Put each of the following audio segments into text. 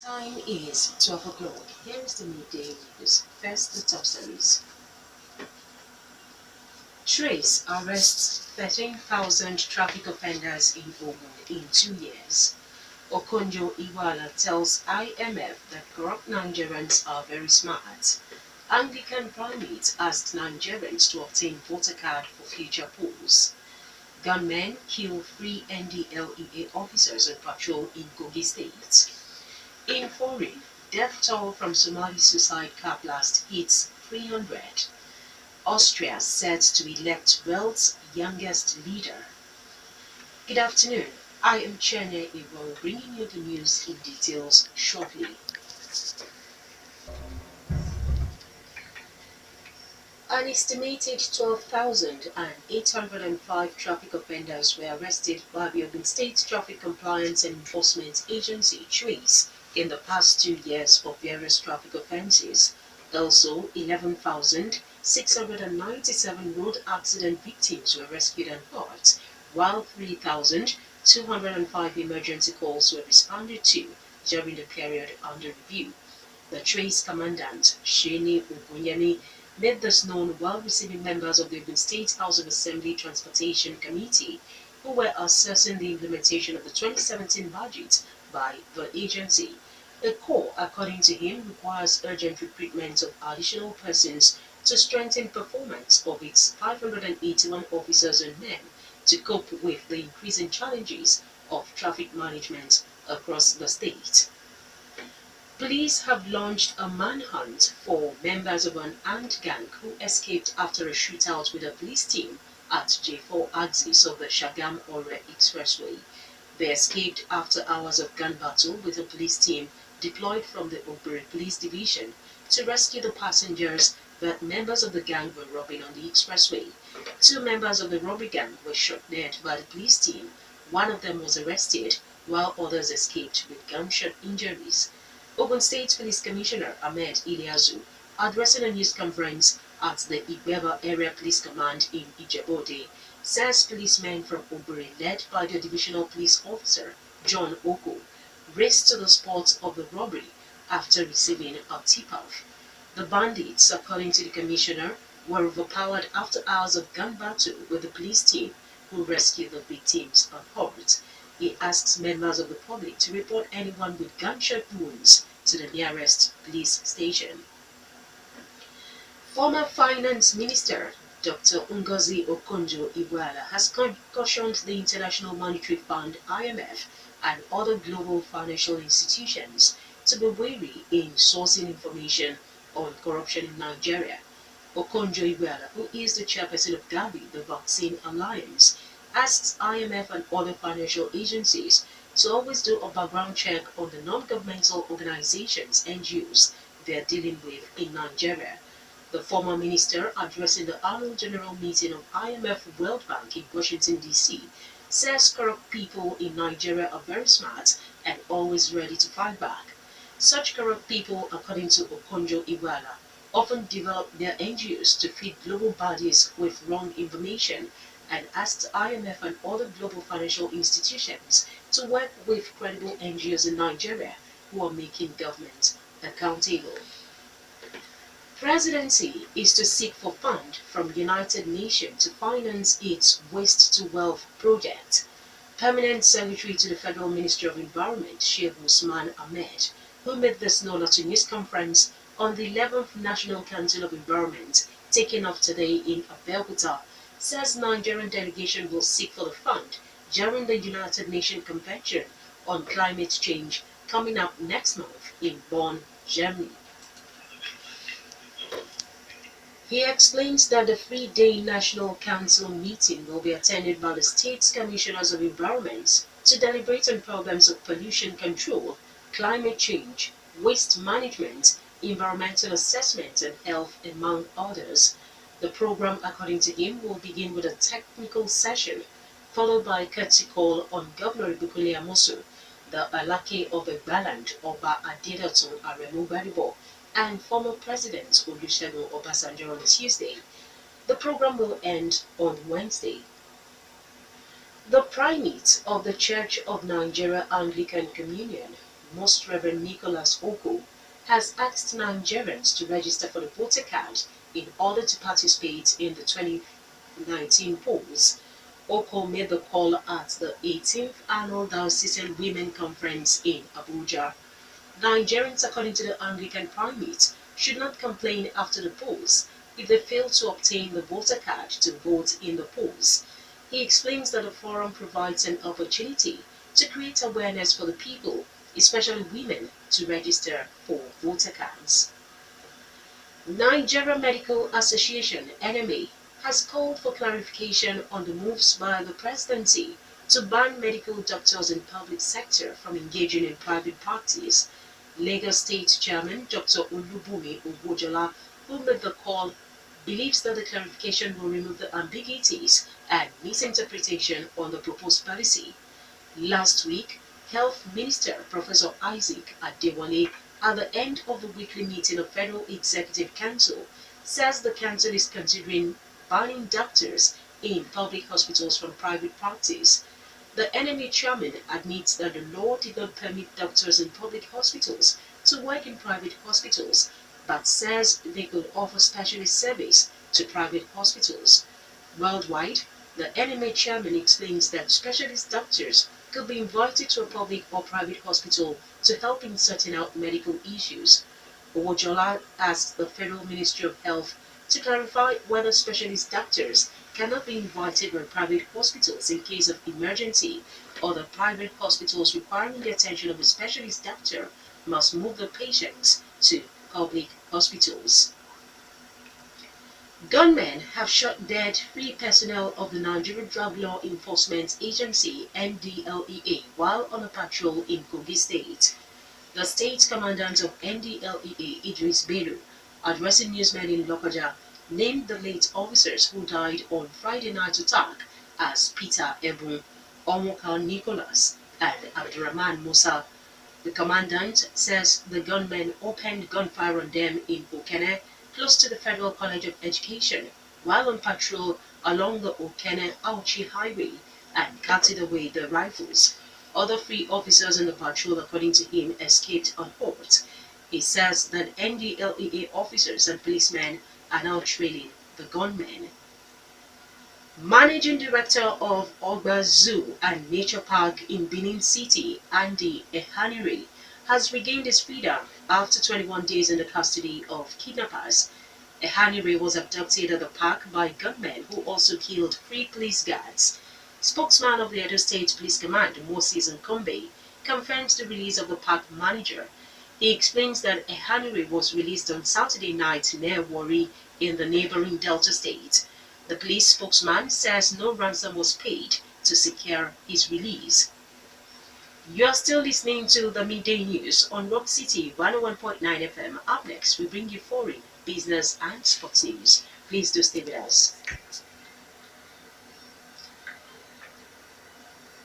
Time is 12 o'clock. Here is the midday news. First, the top stories. Trace arrests 13,000 traffic offenders in Ogun in 2 years. Okonjo-Iweala tells IMF that corrupt Nigerians are very smart. Anglican primate asks Nigerians to obtain voter card for future polls. Gunmen kill 3 NDLEA officers on patrol in Kogi State. In foreign, death toll from Somali suicide car blast hits 300. Austria set to elect world's youngest leader. Good afternoon. I am Chienye bringing you the news in details shortly. An estimated 12,805 traffic offenders were arrested by the Ogun State Traffic Compliance and Enforcement Agency, TRACE, in the past 2 years for various traffic offences. Also, 11,697 road accident victims were rescued and hurt, while 3,205 emergency calls were responded to during the period under review. The TRACE commandant, Chienye made this known while receiving members of the Ogun State House of Assembly Transportation Committee who were assessing the implementation of the 2017 budget by the agency. A call, according to him, requires urgent recruitment of additional persons to strengthen performance of its 581 officers and men to cope with the increasing challenges of traffic management across the state. Police have launched a manhunt for members of an armed gang who escaped after a shootout with a police team at J4 axis of the Shagam-Ore Expressway. They escaped after hours of gun battle with a police team deployed from the Ogbere Police Division to rescue the passengers that members of the gang were robbing on the expressway. 2 members of the robbery gang were shot dead by the police team. One of them was arrested, while others escaped with gunshot injuries. Ogun State Police Commissioner Ahmed Iliazu, addressing a news conference at the Igbeba Area Police Command in Ijebode, says policemen from Ogbere, led by the Divisional Police Officer John Oko, raced to the spot of the robbery after receiving a tip-off. The bandits, according to the commissioner, were overpowered after hours of gun battle with the police team who rescued the victims unhurt. He asks members of the public to report anyone with gunshot wounds to the nearest police station. Former Finance Minister Dr. Ngozi Okonjo-Iweala has cautioned the International Monetary Fund (IMF) and other global financial institutions to be wary in sourcing information on corruption in Nigeria. Okonjo-Iweala, who is the chairperson of Gavi, the Vaccine Alliance, asks IMF and other financial agencies to always do a background check on the non-governmental organizations (NGOs) they are dealing with in Nigeria. The former minister, addressing the annual general meeting of IMF World Bank in Washington, D.C., says corrupt people in Nigeria are very smart and always ready to fight back. Such corrupt people, according to Okonjo-Iweala, often develop their NGOs to feed global bodies with wrong information, and asked IMF and other global financial institutions to work with credible NGOs in Nigeria who are making government accountable. Presidency is to seek for funds from United Nations to finance its Waste to Wealth project. Permanent Secretary to the Federal Ministry of Environment, Sheikh Usman Ahmed, who made this known at a news conference on the 11th National Council of Environment taken off today in Abeokuta, says Nigerian delegation will seek for the fund during the United Nations Convention on Climate Change coming up next month in Bonn, Germany. He explains that the 3-day National Council meeting will be attended by the state's commissioners of environment to deliberate on problems of pollution control, climate change, waste management, environmental assessment, and health, among others. The program, according to him, will begin with a technical session, followed by a courtesy call on Governor Ibukule Amosu, the Alake of Egbaland, Oba Adedatun Aremu Baribo, and former President Olusegun Obasanjo on Tuesday. The program will end on Wednesday. The primate of the Church of Nigeria Anglican Communion, Most Reverend Nicholas Oko, has asked Nigerians to register for the voter card in order to participate in the 2019 polls. Oko made the call at the 18th Annual Diocesan Women Conference in Abuja. Nigerians, according to the Anglican primate, should not complain after the polls if they fail to obtain the voter card to vote in the polls. He explains that the forum provides an opportunity to create awareness for the people, especially women, to register for voter cards. Nigeria Medical Association (NMA) has called for clarification on the moves by the presidency to ban medical doctors in public sector from engaging in private practice. Lagos State Chairman Dr. Olubumi Owojola, who made the call, believes that the clarification will remove the ambiguities and misinterpretation on the proposed policy. Last week, Health Minister Professor Isaac Adewale, at the end of the weekly meeting of Federal Executive Council, says the council is considering banning doctors in public hospitals from private practice. The NMA chairman admits that the law did not permit doctors in public hospitals to work in private hospitals, but says they could offer specialist service to private hospitals. Worldwide, the NMA chairman explains that specialist doctors could be invited to a public or private hospital to help in sorting out medical issues. Owojola asked the Federal Ministry of Health to clarify whether specialist doctors cannot be invited by private hospitals in case of emergency, or the private hospitals requiring the attention of a specialist doctor must move the patients to public hospitals. Gunmen have shot dead 3 personnel of the Nigerian Drug Law Enforcement Agency (NDLEA) while on a patrol in Kogi State. The state commandant of NDLEA, Idris Bello, addressing newsmen in Lokoja, named the late officers who died on Friday night attack as Peter Ebun, Onwuka Nicholas, and Abdurrahman Musa. The commandant says the gunmen opened gunfire on them in Okene, close to the Federal College of Education, while on patrol along the Okene-Auchi Highway, and carted away the rifles. Other 3 officers in the patrol, according to him, escaped unhurt. He says that NDLEA officers and policemen are now trailing the gunmen. Managing Director of Ogba Zoo and Nature Park in Benin City, Andy Ehanire, has regained his freedom after 21 days in the custody of kidnappers. Ehanire was abducted at the park by gunmen who also killed 3 police guards. Spokesman of the Edo State Police Command, Moses Nkombe, confirms the release of the park manager. He explains that Ehanire was released on Saturday night near Warri in the neighboring Delta State. The police spokesman says no ransom was paid to secure his release. You are still listening to the Midday News on Rock City 101.9 FM. Up next, we bring you foreign, business and sports news. Please do stay with us.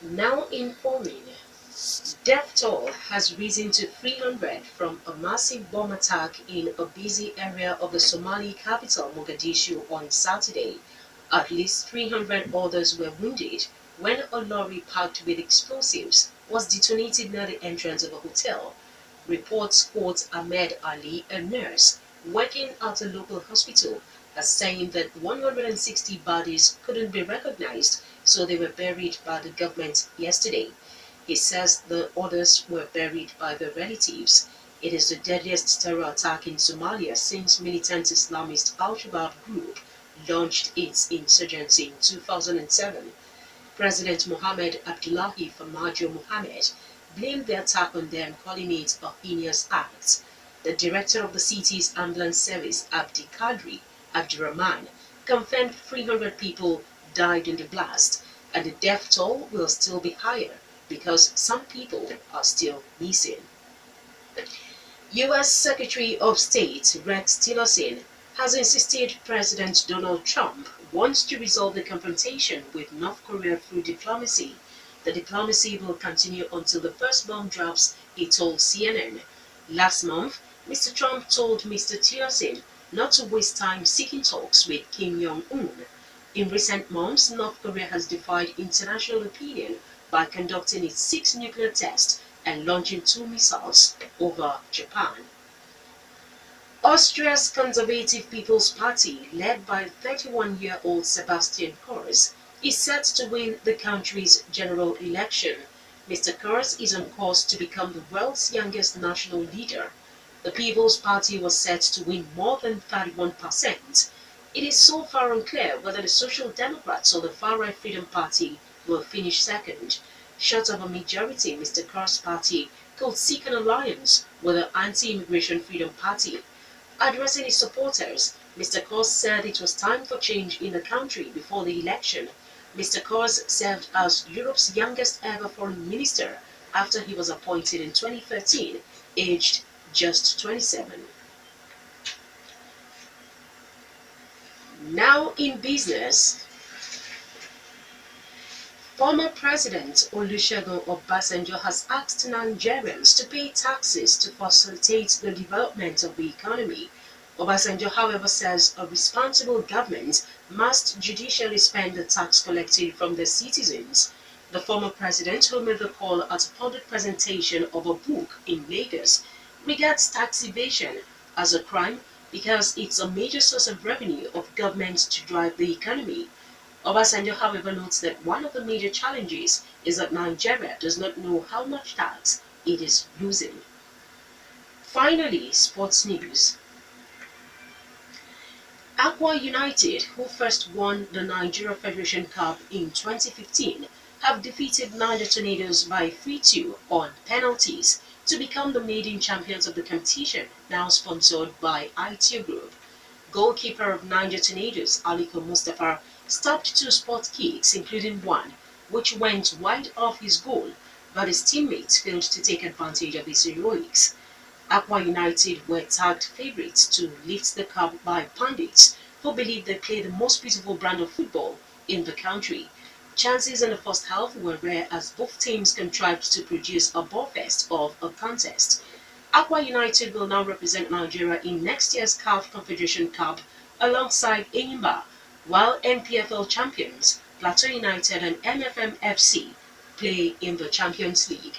Now in foreign, death toll has risen to 300 from a massive bomb attack in a busy area of the Somali capital Mogadishu on Saturday. At least 300 others were wounded when a lorry packed with explosives was detonated near the entrance of a hotel. Reports quote Ahmed Ali, a nurse working at a local hospital, as saying that 160 bodies couldn't be recognized, so they were buried by the government yesterday. He says the others were buried by their relatives. It is the deadliest terror attack in Somalia since militant Islamist Al-Shabaab group launched its insurgency in 2007. President Mohamed Abdullahi Farmajo Mohamed blamed the attack on them, calling it a heinous act. The director of the city's ambulance service, Abdi Kadri Abdurrahman, confirmed 300 people died in the blast, and the death toll will still be higher because some people are still missing. U.S. Secretary of State Rex Tillerson has insisted President Donald Trump wants to resolve the confrontation with North Korea through diplomacy. The diplomacy will continue until the first bomb drops, he told CNN. Last month, Mr. Trump told Mr. Tillerson not to waste time seeking talks with Kim Jong-un. In recent months, North Korea has defied international opinion by conducting its 6th nuclear test and launching 2 missiles over Japan. Austria's Conservative People's Party, led by 31-year-old Sebastian Kurz, is set to win the country's general election. Mr. Kurz is on course to become the world's youngest national leader. The People's Party was set to win more than 31%. It is so far unclear whether the Social Democrats or the far-right Freedom Party will finish second. Short of a majority, Mr. Kurz's party could seek an alliance with the anti-immigration Freedom Party. Addressing his supporters, Mr. Kurz said it was time for change in the country before the election. Mr. Kurz served as Europe's youngest ever foreign minister after he was appointed in 2013, aged just 27. Now in business, former President Olusegun Obasanjo has asked Nigerians to pay taxes to facilitate the development of the economy. Obasanjo, however, says a responsible government must judicially spend the tax collected from the citizens. The former president, who made the call at a public presentation of a book in Lagos, regards tax evasion as a crime because it's a major source of revenue of government to drive the economy. Obasanjo, however, notes that one of the major challenges is that Nigeria does not know how much tax it is losing. Finally, sports news. Akwa United, who first won the Nigeria Federation Cup in 2015, have defeated Niger Tornadoes by 3-2 on penalties to become the maiden champions of the competition, now sponsored by ITO Group. Goalkeeper of Niger Tornadoes, Aliko Mustafa, stopped 2 spot kicks, including one which went wide off his goal, but his teammates failed to take advantage of his heroics. Akwa United were tagged favourites to lift the cup by pundits who believe they play the most beautiful brand of football in the country. Chances in the first half were rare as both teams contrived to produce a ball fest of a contest. Akwa United will now represent Nigeria in next year's CAF Confederation Cup alongside Enyimba, while NPFL champions Plateau United and MFM FC play in the Champions League.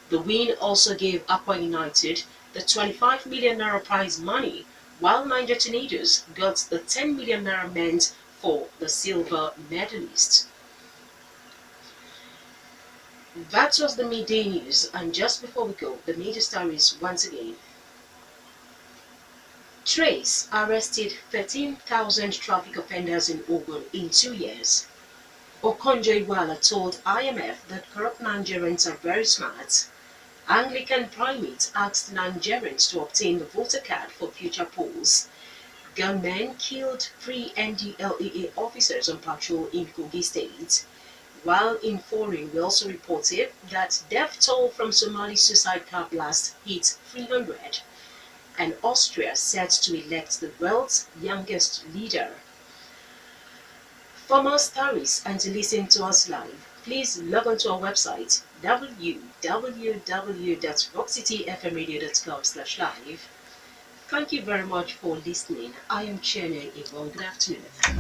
The win also gave Akwa United the 25 million naira prize money, while Niger Tornadoes got the 10 million naira meant for the silver medalists. That was the midday news, and just before we go, the major stories once again. Trace arrested 13,000 traffic offenders in Ogun in 2 years. Okonjo-Iweala told IMF that corrupt Nigerians are very smart. Anglican primate asked Nigerians to obtain the voter card for future polls. Gunmen killed 3 NDLEA officers on patrol in Kogi State. While in foreign, we also reported that death toll from Somali suicide car blast hit 300. And Austria set to elect the world's youngest leader. For more stories and to listen to us live, please log on to our website www.rockcityfmradio.com/live. Thank you very much for listening. I am Chienye. Good afternoon.